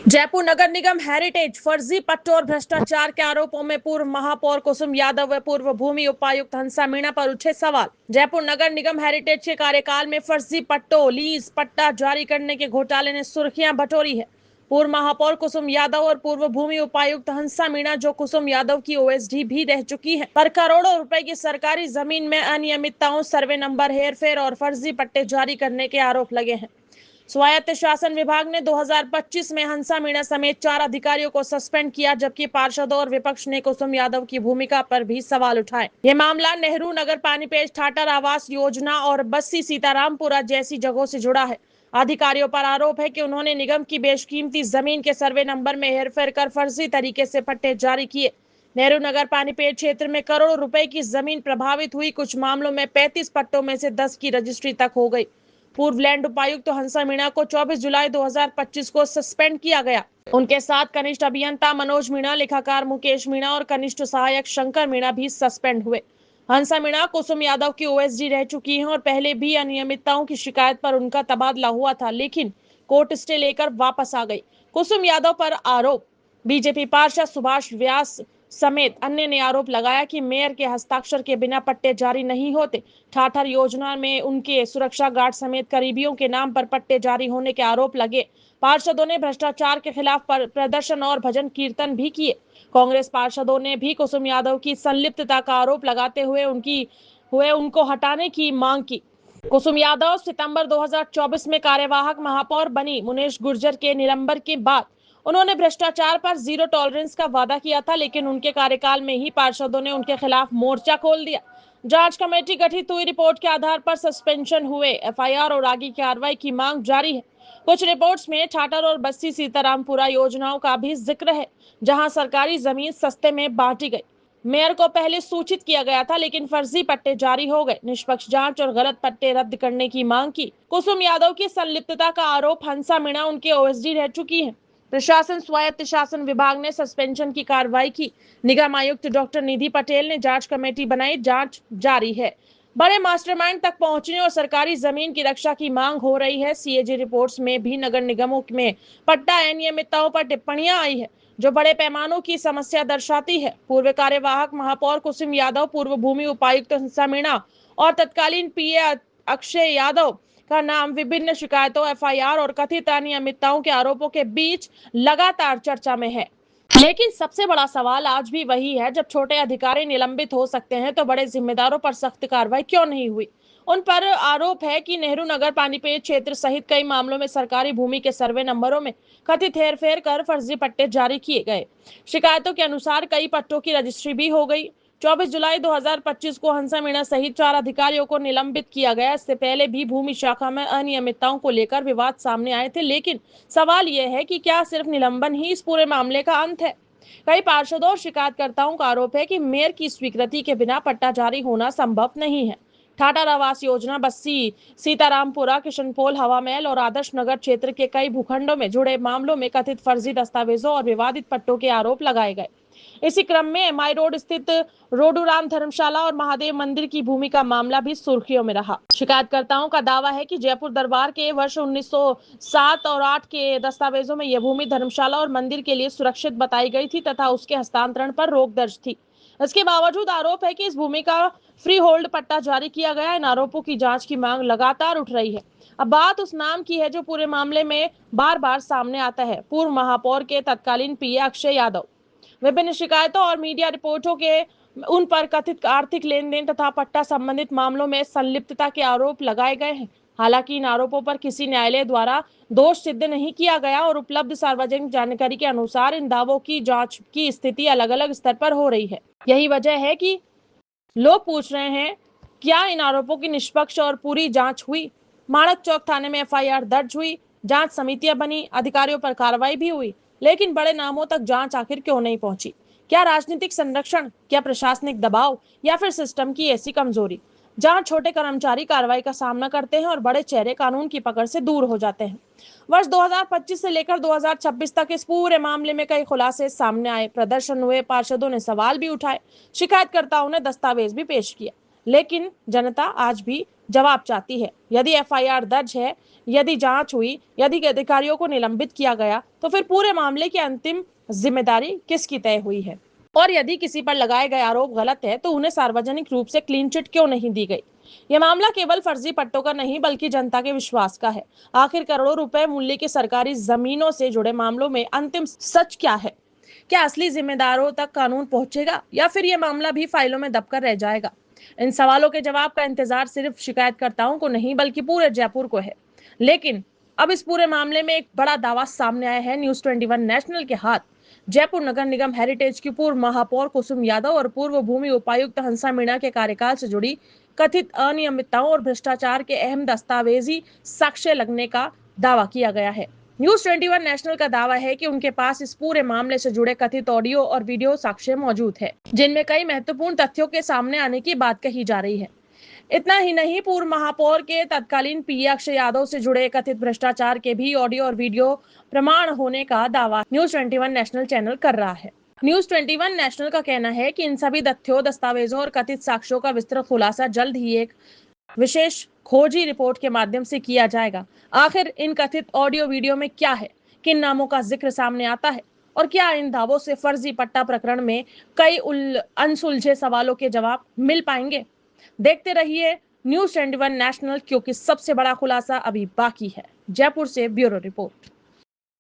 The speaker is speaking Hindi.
जयपुर नगर निगम हेरिटेज फर्जी पट्टों और भ्रष्टाचार के आरोपों में पूर्व महापौर कुसुम यादव व पूर्व भूमि उपायुक्त हंसा मीणा पर उठे सवाल। जयपुर नगर निगम हेरिटेज के कार्यकाल में फर्जी पट्टों लीज पट्टा जारी करने के घोटाले ने सुर्खियां बटोरी है। पूर्व महापौर कुसुम यादव और पूर्व भूमि उपायुक्त हंसा मीणा, जो कुसुम यादव की ओएसडी भी रह चुकी है, पर करोड़ों रुपए की सरकारी जमीन में अनियमितताओं, सर्वे नंबर हेरफेर और फर्जी पट्टे जारी करने के आरोप लगे हैं। स्वायत्त शासन विभाग ने 2025 में हंसा मीणा समेत 4 अधिकारियों को सस्पेंड किया, जबकि पार्षदों और विपक्ष ने कुसुम यादव की भूमिका पर भी सवाल उठाए। ये मामला नेहरू नगर पानीपेट ठाटर आवास योजना और बस्सी सीतारामपुरा जैसी जगहों से जुड़ा है। अधिकारियों पर आरोप है कि उन्होंने निगम की बेशकीमती जमीन के सर्वे नंबर में हेरफेर कर फर्जी तरीके से पट्टे जारी किए। नेहरू नगर पानीपेट क्षेत्र में करोड़ों रुपए की जमीन प्रभावित हुई। कुछ मामलों में 35 पट्टों में से 10 की रजिस्ट्री तक हो गई। पूर्व लैंड उपायुक्त हंसा मीणा को 24 जुलाई 2025 को सस्पेंड किया गया। उनके साथ कनिष्ठ अभियंता मनोज मीणा, लेखाकार मुकेश मीणा और कनिष्ठ सहायक शंकर मीणा भी सस्पेंड हुए। हंसा मीणा कुसुम यादव की ओएसडी रह चुकी हैं और पहले भी अनियमितताओं की शिकायत पर उनका तबादला हुआ था, लेकिन कोर्ट स्टे लेकर वापस आ गई। कुसुम यादव पर आरोप। बीजेपी पार्षद सुभाष व्यास समेत अन्य ने आरोप लगाया कि मेयर के हस्ताक्षर के बिना पट्टे जारी नहीं होते। ठाठर योजना में उनके सुरक्षा गार्ड समेत करीबियों के नाम पर पट्टे जारी होने के आरोप लगे। पार्षदों ने भ्रष्टाचार के खिलाफ प्रदर्शन और भजन कीर्तन भी किए। कांग्रेस पार्षदों ने भी कुसुम यादव की संलिप्तता का आरोप लगाते हुए उनको हटाने की मांग की। कुसुम यादव सितंबर 2024 में कार्यवाहक महापौर बनी। मुनेश गुर्जर के निलंबन के बाद उन्होंने भ्रष्टाचार पर जीरो टॉलरेंस का वादा किया था, लेकिन उनके कार्यकाल में ही पार्षदों ने उनके खिलाफ मोर्चा खोल दिया। जांच कमेटी गठित हुई। रिपोर्ट के आधार पर सस्पेंशन हुए। एफआईआर और आगे की कार्रवाई की मांग जारी है। कुछ रिपोर्ट्स में ठाटर और बस्सी सीतारामपुरा योजनाओं का भी जिक्र है, जहां सरकारी जमीन सस्ते में बांटी गई। मेयर को पहले सूचित किया गया था, लेकिन फर्जी पट्टे जारी हो गए। निष्पक्ष जांच और गलत पट्टे रद्द करने की मांग की। कुसुम यादव की संलिप्तता का आरोप। हंसा मीणा उनके ओएसडी रह चुकी है। प्रशासन स्वायत्त शासन विभाग ने सस्पेंशन की कार्रवाई की। निगम आयुक्त डॉक्टर निधि पटेल ने जांच कमेटी बनाई। जांच जारी है। बड़े मास्टरमाइंड तक पहुंचने और सरकारी जमीन की रक्षा की मांग हो रही है। सीएजी रिपोर्ट्स में भी नगर निगमों में पट्टा अनियमितताओं पर टिप्पणियां आई है, जो बड़े पैमानों की समस्या दर्शाती है। पूर्व कार्यवाहक महापौर कुसुम यादव, पूर्व भूमि उपायुक्त हंसा मीणा और तत्कालीन पीए अक्षय यादव का नाम विभिन्न शिकायतों, एफआईआर और कथित अनियमितताओं के आरोपों के बीच लगातार चर्चा में है। लेकिन सबसे बड़ा सवाल आज भी वही है, जब छोटे अधिकारी निलंबित हो सकते हैं तो बड़े जिम्मेदारों पर सख्त कार्रवाई क्यों नहीं हुई। उन पर आरोप है कि नेहरू नगर पानीपेट क्षेत्र सहित कई मामलों में सरकारी भूमि के सर्वे नंबरों में कथित हेरफेर कर फर्जी पट्टे जारी किए गए। शिकायतों के अनुसार कई पट्टों की रजिस्ट्री भी हो गई। 24 जुलाई 2025 को हंसा मीणा सहित 4 अधिकारियों को निलंबित किया गया। इससे पहले भी भूमि शाखा में अनियमितताओं को लेकर विवाद सामने आए थे, लेकिन सवाल यह है कि क्या सिर्फ निलंबन ही इस पूरे मामले का अंत है। कई पार्षदों और शिकायतकर्ताओं का आरोप है कि मेयर की स्वीकृति के बिना पट्टा जारी होना संभव नहीं है। ठाटर आवास योजना, बस्सी सीतारामपुरा, किशनपोल, हवा महल और आदर्श नगर क्षेत्र के कई भूखंडों में जुड़े मामलों में कथित फर्जी दस्तावेजों और विवादित पट्टों के आरोप लगाए गए। इसी क्रम में एमआई रोड स्थित रोडूराम धर्मशाला और महादेव मंदिर की भूमि का मामला भी सुर्खियों में रहा। शिकायतकर्ताओं का दावा है कि जयपुर दरबार के वर्ष 1907 और 8 के दस्तावेजों में यह भूमि धर्मशाला और मंदिर के लिए सुरक्षित बताई गई थी तथा उसके हस्तांतरण पर रोक दर्ज थी। इसके बावजूद आरोप है कि इस भूमि का फ्री होल्ड पट्टा जारी किया गया। इन आरोपों की जांच की मांग लगातार उठ रही है। अब बात उस नाम की है जो पूरे मामले में बार बार सामने आता है, पूर्व महापौर के तत्कालीन पीए अक्षय यादव। विभिन्न शिकायतों और मीडिया रिपोर्टों के उन पर कथित आर्थिक लेन देन तथा पट्टा संबंधित मामलों में संलिप्तता के आरोप लगाए गए हैं। हालांकि इन आरोपों पर किसी न्यायालय द्वारा दोष सिद्ध नहीं किया गया और उपलब्ध सार्वजनिक जानकारी के अनुसार इन दावों की जांच की स्थिति अलग अलग स्तर पर हो रही है। यही वजह है कि लोग पूछ रहे हैं, क्या इन आरोपों की निष्पक्ष और पूरी जांच हुई। माणक चौक थाने में एफआईआर दर्ज हुई, जांच समितियां बनी, अधिकारियों पर कार्रवाई भी हुई, लेकिन बड़े नामों तक जांच आखिर क्यों नहीं पहुंची। क्या राजनीतिक संरक्षण, क्या प्रशासनिक दबाव, या फिर सिस्टम की ऐसी कमजोरी जहां छोटे कर्मचारी कार्रवाई का सामना करते हैं और बड़े चेहरे कानून की पकड़ से दूर हो जाते हैं। वर्ष 2025 से लेकर 2026 तक इस पूरे मामले में कई खुलासे सामने आए। प्रदर्शन हुए, पार्षदों ने सवाल भी उठाए, शिकायतकर्ताओं ने दस्तावेज भी पेश किया, लेकिन जनता आज भी जवाब चाहती है। यदि एफआईआर दर्ज है, यदि जांच हुई, यदि अधिकारियों को निलंबित किया गया, तो फिर पूरे मामले की अंतिम जिम्मेदारी किसकी तय हुई है? और यदि किसी पर लगाए गए आरोप गलत है तो उन्हें सार्वजनिक रूप से क्लीन चिट क्यों नहीं दी गई? यह मामला केवल फर्जी पट्टों का नहीं बल्कि जनता के विश्वास का है। आखिर करोड़ों रुपए मूल्य की सरकारी जमीनों से जुड़े मामलों में अंतिम सच क्या है? क्या असली जिम्मेदारों तक कानून पहुंचेगा या फिर यह मामला भी फाइलों में दबकर रह जाएगा? इन सवालों के जवाब का इंतजार सिर्फ शिकायतकर्ताओं को नहीं बल्कि पूरे जयपुर को है। लेकिन अब इस पूरे मामले में एक बड़ा दावा सामने आया है। न्यूज 21 नेशनल के हाथ जयपुर नगर निगम हेरिटेज की पूर्व महापौर कुसुम यादव और पूर्व भूमि उपायुक्त हंसा मीणा के कार्यकाल से जुड़ी कथित अनियमितताओं और भ्रष्टाचार के अहम दस्तावेजी साक्ष्य लगने का दावा किया गया है। न्यूज 21 नेशनल का दावा है कि उनके पास इस पूरे मामले से जुड़े कथित ऑडियो और वीडियो साक्ष्य मौजूद है, जिनमें कई महत्वपूर्ण तथ्यों के सामने आने की बात कही जा रही है। इतना ही नहीं, पूर्व महापौर के तत्कालीन पीए अक्षय यादव से जुड़े कथित भ्रष्टाचार के भी ऑडियो और वीडियो प्रमाण होने का दावा न्यूज 21 नेशनल चैनल कर रहा है। न्यूज 21 नेशनल का कहना है कि इन सभी तथ्यों, दस्तावेजों और कथित साक्ष्यों का विस्तृत खुलासा जल्द ही एक विशेष खोजी रिपोर्ट के माध्यम से किया जाएगा। आखिर इन कथित ऑडियो वीडियो में क्या है, किन नामों का जिक्र सामने आता है और क्या इन दावों से फर्जी पट्टा प्रकरण में कई अनसुलझे सवालों के जवाब मिल पाएंगे? देखते रहिए न्यूज 21 नेशनल, क्योंकि सबसे बड़ा खुलासा अभी बाकी है। जयपुर से ब्यूरो रिपोर्ट।